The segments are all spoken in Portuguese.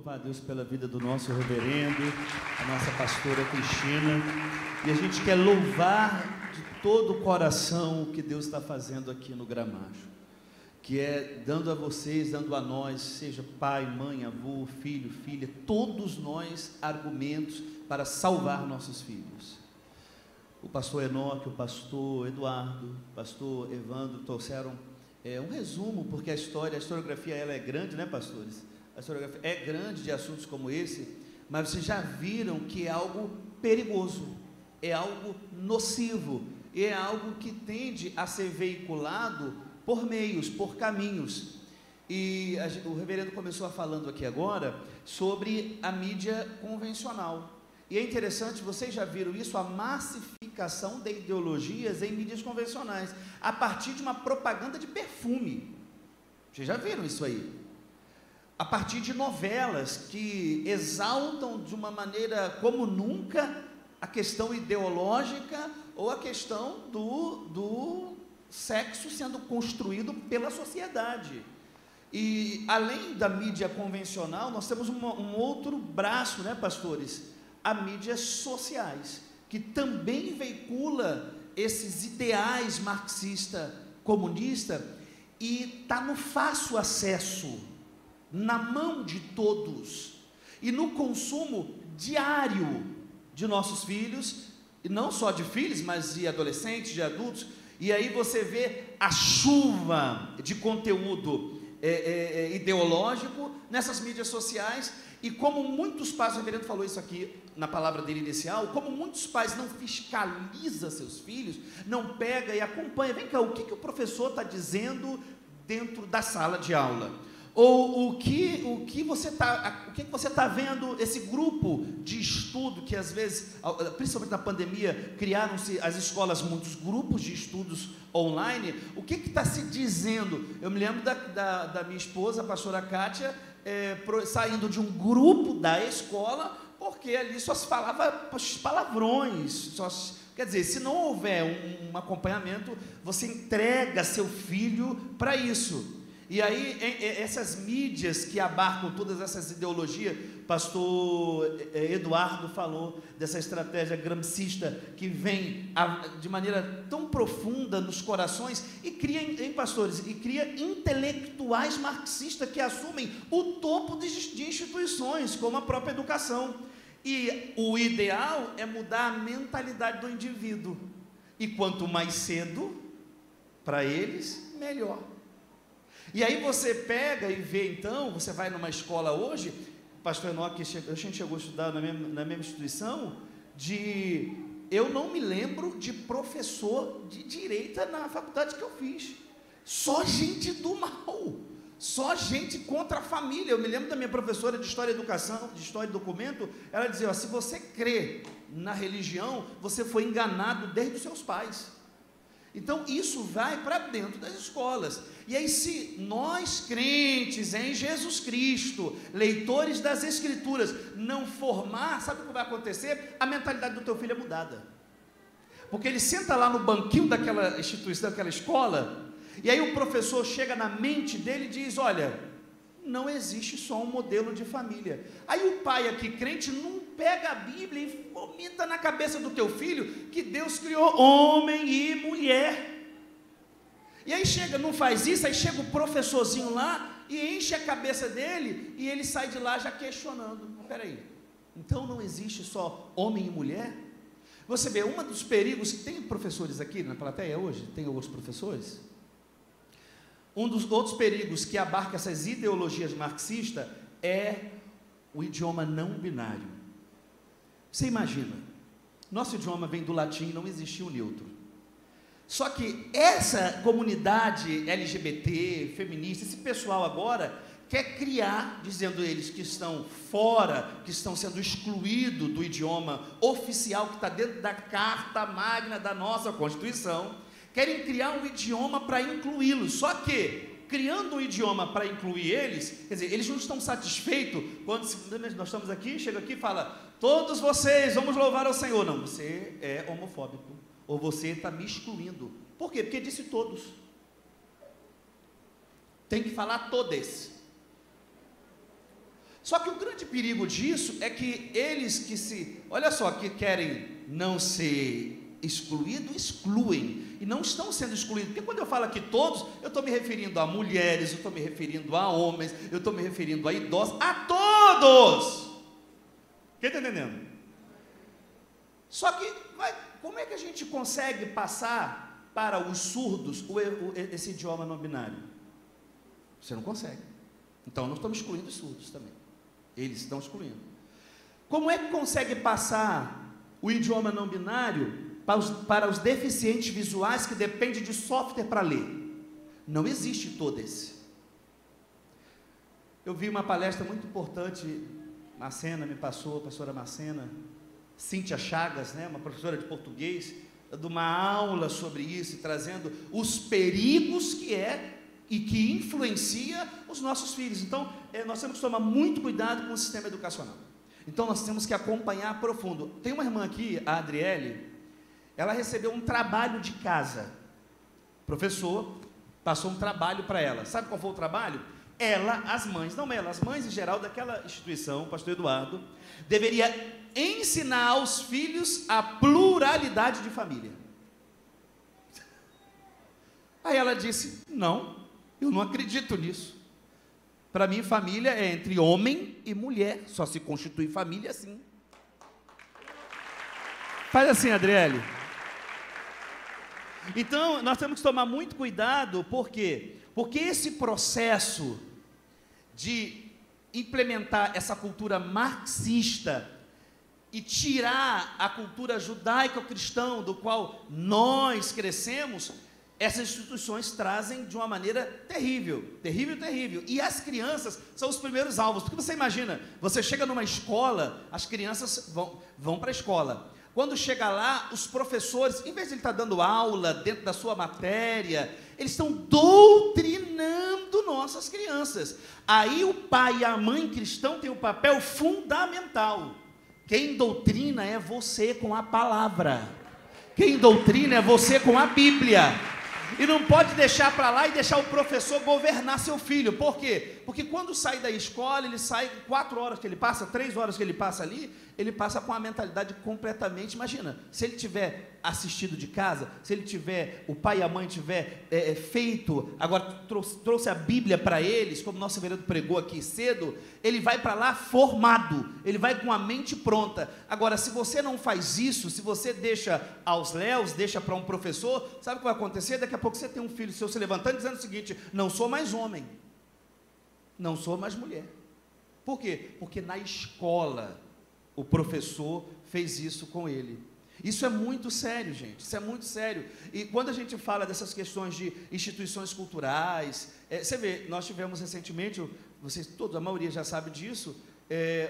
louvar a Deus pela vida do nosso reverendo, a nossa pastora Cristina, e a gente quer louvar de todo o coração o que Deus está fazendo aqui no Gramacho, que é dando a vocês, dando a nós, seja pai, mãe, avô, filho, filha, todos nós argumentos para salvar nossos filhos. O pastor Enoque, o pastor Eduardo, o pastor Evandro trouxeram um resumo, porque a historiografia ela é grande, né, pastores? A historiografia é grande de assuntos como esse, mas vocês já viram que é algo perigoso, é algo nocivo, é algo que tende a ser veiculado por meios, por caminhos. E o reverendo começou falando aqui agora sobre a mídia convencional. E é interessante, vocês já viram isso, a massificação de ideologias em mídias convencionais, a partir de uma propaganda de perfume. Vocês já viram isso aí? A partir de novelas que exaltam de uma maneira como nunca a questão ideológica ou a questão do sexo sendo construído pela sociedade. E além da mídia convencional, nós temos um outro braço, né, pastores? As mídias sociais, que também veicula esses ideais marxista, comunista, e está no fácil acesso, na mão de todos, e no consumo diário de nossos filhos, e não só de filhos, mas de adolescentes, de adultos. E aí você vê a chuva de conteúdo ideológico nessas mídias sociais, e como muitos pais, o reverendo falou isso aqui na palavra dele inicial, como muitos pais não fiscalizam seus filhos, não pega e acompanha, vem cá, o que o professor está dizendo dentro da sala de aula? Ou o que você está vendo, esse grupo de estudo, que às vezes, principalmente na pandemia, criaram-se as escolas, muitos grupos de estudos online, o que está se dizendo? Eu me lembro da minha esposa, a pastora Kátia, saindo de um grupo da escola, porque ali só se falava palavrões, quer dizer, se não houver um acompanhamento, você entrega seu filho para isso. E aí, essas mídias que abarcam todas essas ideologias, pastor Eduardo falou dessa estratégia gramscista que vem de maneira tão profunda nos corações e cria, hein, pastores, e cria intelectuais marxistas que assumem o topo de instituições, como a própria educação. E o ideal é mudar a mentalidade do indivíduo. E quanto mais cedo, para eles, melhor. E aí você pega e vê, então, você vai numa escola hoje, o pastor Enoque, a gente chegou a estudar na mesma instituição, eu não me lembro de professor de direita na faculdade que eu fiz, só gente do mal, só gente contra a família. Eu me lembro da minha professora de História e Educação, de História e Documento, ela dizia, se você crê na religião, você foi enganado desde os seus pais. Então, isso vai para dentro das escolas. E aí, se nós, crentes em Jesus Cristo, leitores das Escrituras, não formar, sabe o que vai acontecer? A mentalidade do teu filho é mudada. Porque ele senta lá no banquinho daquela instituição, daquela escola, e aí o professor chega na mente dele e diz, olha, não existe só um modelo de família. Aí o pai aqui, crente, não pega a Bíblia e vomita na cabeça do teu filho que Deus criou homem e mulher. E aí chega, não faz isso, aí chega o professorzinho lá e enche a cabeça dele e ele sai de lá já questionando. Peraí, então não existe só homem e mulher? Você vê, um dos perigos, tem professores aqui na plateia hoje? Tem outros professores? Um dos outros perigos que abarca essas ideologias marxistas é o idioma não binário. Você imagina, nosso idioma vem do latim, não existia o neutro. Só que essa comunidade LGBT, feminista, esse pessoal agora quer criar, dizendo eles que estão fora, que estão sendo excluídos do idioma oficial que está dentro da Carta Magna da nossa Constituição, querem criar um idioma para incluí-los. Só que, criando um idioma para incluir eles, quer dizer, eles não estão satisfeitos quando nós estamos aqui, chega aqui e fala, todos vocês, vamos louvar ao Senhor. Não, você é homofóbico, ou você está me excluindo. Por quê? Porque disse todos. Tem que falar todes. Só que o grande perigo disso é que eles olha só, que querem não ser excluídos, excluem, e não estão sendo excluídos, porque quando eu falo aqui todos, eu estou me referindo a mulheres, eu estou me referindo a homens, eu estou me referindo a idosos, a todos. Quem está entendendo? Só que, como é que a gente consegue passar para os surdos esse idioma não binário? Você não consegue. Então, nós estamos excluindo os surdos também. Eles estão excluindo. Como é que consegue passar o idioma não binário para os deficientes visuais que dependem de software para ler? Não existe todo esse. Eu vi uma palestra muito importante, Macena me passou, a pastora Macena, Cíntia Chagas, né, uma professora de português, de uma aula sobre isso, trazendo os perigos que é e que influencia os nossos filhos. Então, nós temos que tomar muito cuidado com o sistema educacional. Então, nós temos que acompanhar profundo. Tem uma irmã aqui, a Adriele, ela recebeu um trabalho de casa. O professor passou um trabalho para ela. Sabe qual foi o trabalho? As mães em geral daquela instituição, o pastor Eduardo, deveria ensinar aos filhos a pluralidade de família. Aí ela disse: não, eu não acredito nisso. Para mim, família é entre homem e mulher, só se constitui família assim. Faz assim, Adriele. Então, nós temos que tomar muito cuidado, por quê? Porque esse processo de implementar essa cultura marxista e tirar a cultura judaico-cristã do qual nós crescemos, essas instituições trazem de uma maneira terrível, terrível, terrível. E as crianças são os primeiros alvos, porque você imagina, você chega numa escola, as crianças vão para a escola. Quando chega lá, os professores, em vez de ele estar dando aula dentro da sua matéria, eles estão doutrinando nossas crianças. Aí o pai e a mãe cristão têm um papel fundamental. Quem doutrina é você com a palavra. Quem doutrina é você com a Bíblia. E não pode deixar para lá e deixar o professor governar seu filho. Por quê? Porque quando sai da escola, ele sai 4 horas que ele passa, 3 horas que ele passa ali, ele passa com a mentalidade completamente, imagina, se ele tiver assistido de casa, se ele tiver, o pai e a mãe tiver feito, agora trouxe a Bíblia para eles, como nosso vereador pregou aqui cedo, ele vai para lá formado, ele vai com a mente pronta. Agora, se você não faz isso, se você deixa aos léus, deixa para um professor, sabe o que vai acontecer? Daqui a pouco você tem um filho seu se levantando dizendo o seguinte: não sou mais homem, não sou mais mulher. Por quê? Porque na escola o professor fez isso com ele. Isso é muito sério, gente, isso é muito sério. E quando a gente fala dessas questões de instituições culturais, você vê, nós tivemos recentemente, vocês todos, a maioria já sabe disso,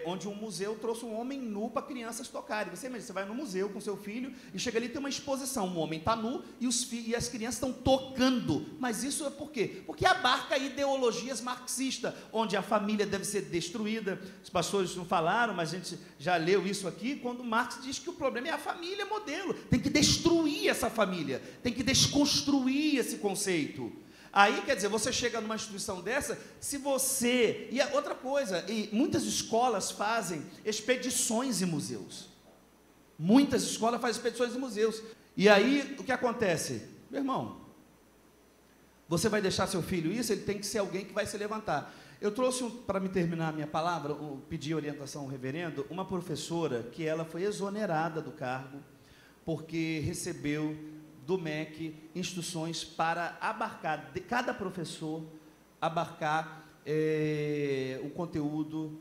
onde um museu trouxe um homem nu para crianças tocarem. Você imagina, você vai no museu com seu filho e chega ali e tem uma exposição, um homem está nu e as crianças estão tocando. Mas isso é por quê? Porque abarca ideologias marxistas, onde a família deve ser destruída. Os pastores não falaram, mas a gente já leu isso aqui, quando Marx diz que o problema é a família modelo, tem que destruir essa família, tem que desconstruir esse conceito. Aí, quer dizer, você chega numa instituição dessa, se você... E outra coisa, muitas escolas fazem expedições em museus. Muitas escolas fazem expedições em museus. E aí, o que acontece? Meu irmão, você vai deixar seu filho isso, ele tem que ser alguém que vai se levantar. Eu trouxe, para me terminar a minha palavra, pedi orientação ao reverendo, uma professora que ela foi exonerada do cargo, porque recebeu do MEC instruções para abarcar, de cada professor, abarcar o conteúdo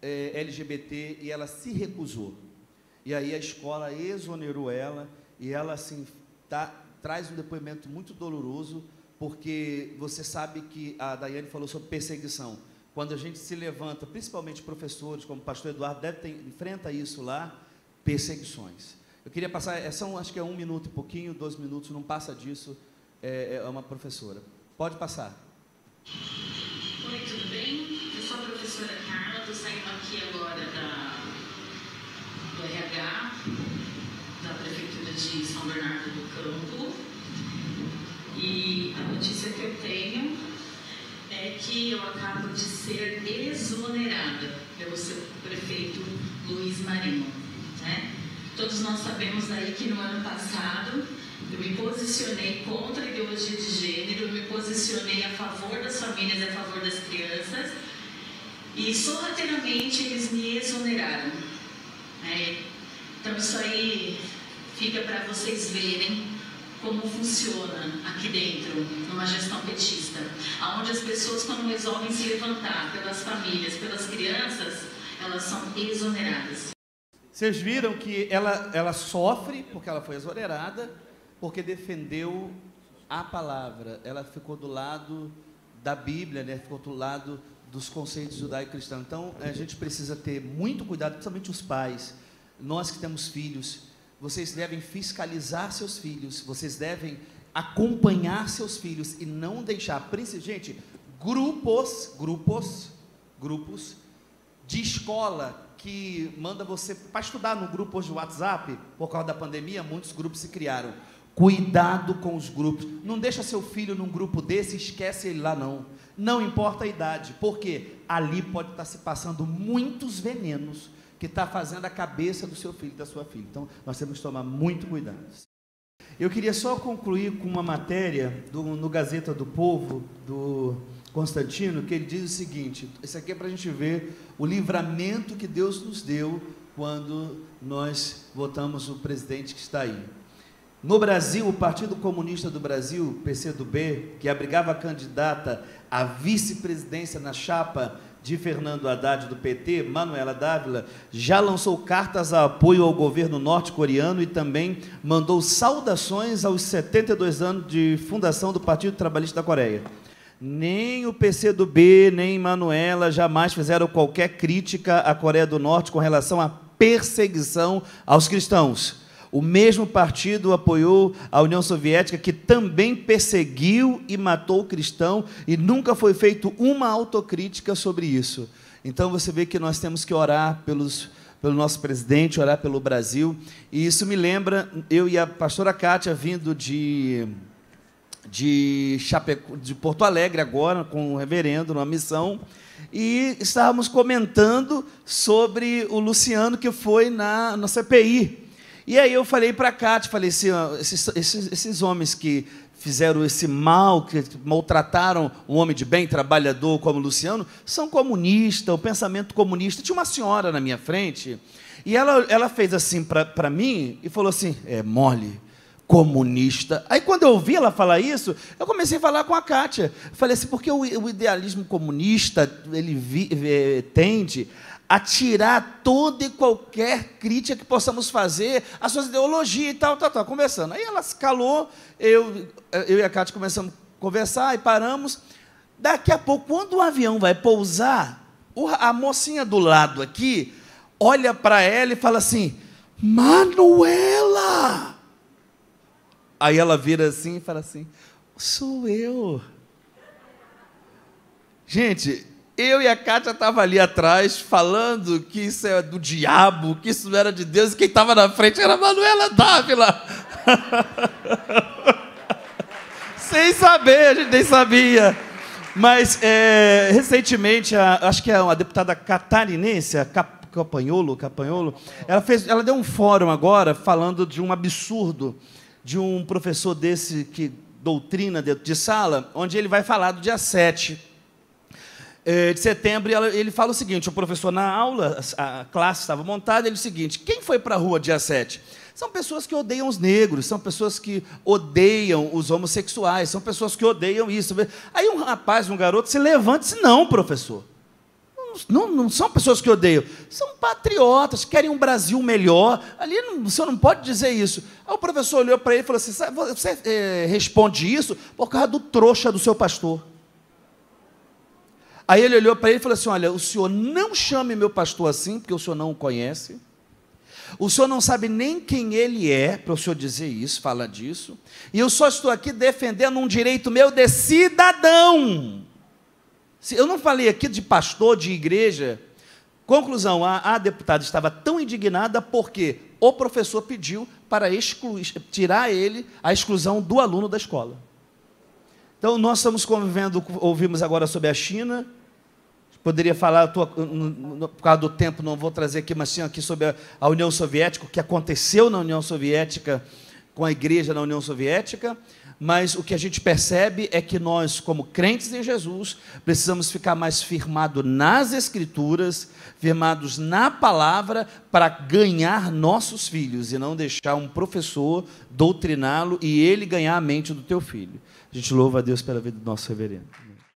LGBT, e ela se recusou. E aí a escola exonerou ela, e ela assim, traz um depoimento muito doloroso, porque você sabe que a Daiane falou sobre perseguição. Quando a gente se levanta, principalmente professores, como o pastor Eduardo, enfrenta isso lá, perseguições. Eu queria passar, acho que é 1 minuto e pouquinho, 2 minutos, não passa disso, é uma professora. Pode passar. Oi, tudo bem? Eu sou a professora Carla, estou saindo aqui agora do RH, da Prefeitura de São Bernardo do Campo, e a notícia que eu tenho é que eu acabo de ser exonerada. pelo seu prefeito Luiz Marinho, né? Todos nós sabemos aí que no ano passado eu me posicionei contra a ideologia de gênero, eu me posicionei a favor das famílias e a favor das crianças, e sorrateiramente eles me exoneraram. Então isso aí fica para vocês verem como funciona aqui dentro, numa gestão petista, onde as pessoas, quando resolvem se levantar pelas famílias, pelas crianças, elas são exoneradas. Vocês viram que ela sofre porque ela foi exonerada, porque defendeu a palavra. Ela ficou do lado da Bíblia, né? Ficou do lado dos conceitos judaico-cristãos. Então, a gente precisa ter muito cuidado, principalmente os pais. Nós que temos filhos, vocês devem fiscalizar seus filhos, vocês devem acompanhar seus filhos e não deixar, gente, grupos de escola que manda você para estudar no grupo hoje do WhatsApp, por causa da pandemia, muitos grupos se criaram. Cuidado com os grupos. Não deixa seu filho num grupo desse e esquece ele lá, não. Não importa a idade, porque ali pode estar se passando muitos venenos que está fazendo a cabeça do seu filho e da sua filha. Então, nós temos que tomar muito cuidado. Eu queria só concluir com uma matéria no Gazeta do Povo, do Constantino, que ele diz o seguinte, isso aqui é para a gente ver o livramento que Deus nos deu quando nós votamos o presidente que está aí. No Brasil, o Partido Comunista do Brasil, PCdoB, que abrigava a candidata à vice-presidência na chapa de Fernando Haddad do PT, Manuela Dávila, já lançou cartas a apoio ao governo norte-coreano e também mandou saudações aos 72 anos de fundação do Partido Trabalhista da Coreia. Nem o PCdoB, nem Manuela jamais fizeram qualquer crítica à Coreia do Norte com relação à perseguição aos cristãos. O mesmo partido apoiou a União Soviética, que também perseguiu e matou o cristão, e nunca foi feita uma autocrítica sobre isso. Então, você vê que nós temos que orar pelo nosso presidente, orar pelo Brasil, e isso me lembra, eu e a pastora Kátia, vindo de Porto Alegre agora, com o reverendo, numa missão, e estávamos comentando sobre o Luciano, que foi na CPI. E aí eu falei para a Cátia, falei assim, ó, esses homens que fizeram esse mal, que maltrataram um homem de bem, trabalhador como o Luciano, são comunistas, o pensamento comunista. Tinha uma senhora na minha frente, e ela fez assim para mim, e falou assim, mole, comunista. Aí, quando eu ouvi ela falar isso, eu comecei a falar com a Kátia. Falei assim, porque o idealismo comunista, ele tende a tirar toda e qualquer crítica que possamos fazer às suas ideologias e tal, conversando. Aí ela se calou, eu e a Kátia começamos a conversar e paramos. Daqui a pouco, quando o avião vai pousar, a mocinha do lado aqui olha para ela e fala assim, Manuela! Aí ela vira assim e fala assim, sou eu. Gente, eu e a Kátia estavam ali atrás, falando que isso é do diabo, que isso não era de Deus, e quem estava na frente era a Manuela Dávila. Sem saber, a gente nem sabia. Mas, recentemente, acho que é uma deputada catarinense, a Campagnolo, ela deu um fórum agora, falando de um absurdo, de um professor desse que doutrina dentro de sala, onde ele vai falar do dia 7 de setembro, e ele fala o seguinte, o professor na aula, a classe estava montada, ele diz o seguinte, quem foi para a rua dia 7? São pessoas que odeiam os negros, são pessoas que odeiam os homossexuais, são pessoas que odeiam isso. Aí um rapaz, um garoto, se levanta e diz, não, professor, não são pessoas que odeiam, são patriotas, querem um Brasil melhor, ali o senhor não pode dizer isso. Aí o professor olhou para ele e falou assim, você responde isso por causa do trouxa do seu pastor. Aí ele olhou para ele e falou assim, olha, o senhor não chame meu pastor assim, porque o senhor não o conhece, o senhor não sabe nem quem ele é, para o senhor dizer isso, falar disso, e eu só estou aqui defendendo um direito meu de cidadão. Eu não falei aqui de pastor, de igreja. Conclusão, a deputada estava tão indignada porque o professor pediu para tirar a exclusão do aluno da escola. Então, nós estamos convivendo, ouvimos agora sobre a China, Poderia falar, por causa do tempo, não vou trazer aqui, mas tinha aqui sobre a União Soviética, o que aconteceu na União Soviética, com a igreja na União Soviética, mas o que a gente percebe é que nós, como crentes em Jesus, precisamos ficar mais firmados nas Escrituras, firmados na palavra, para ganhar nossos filhos, e não deixar um professor doutriná-lo e ele ganhar a mente do teu filho. A gente louva a Deus pela vida do nosso reverendo.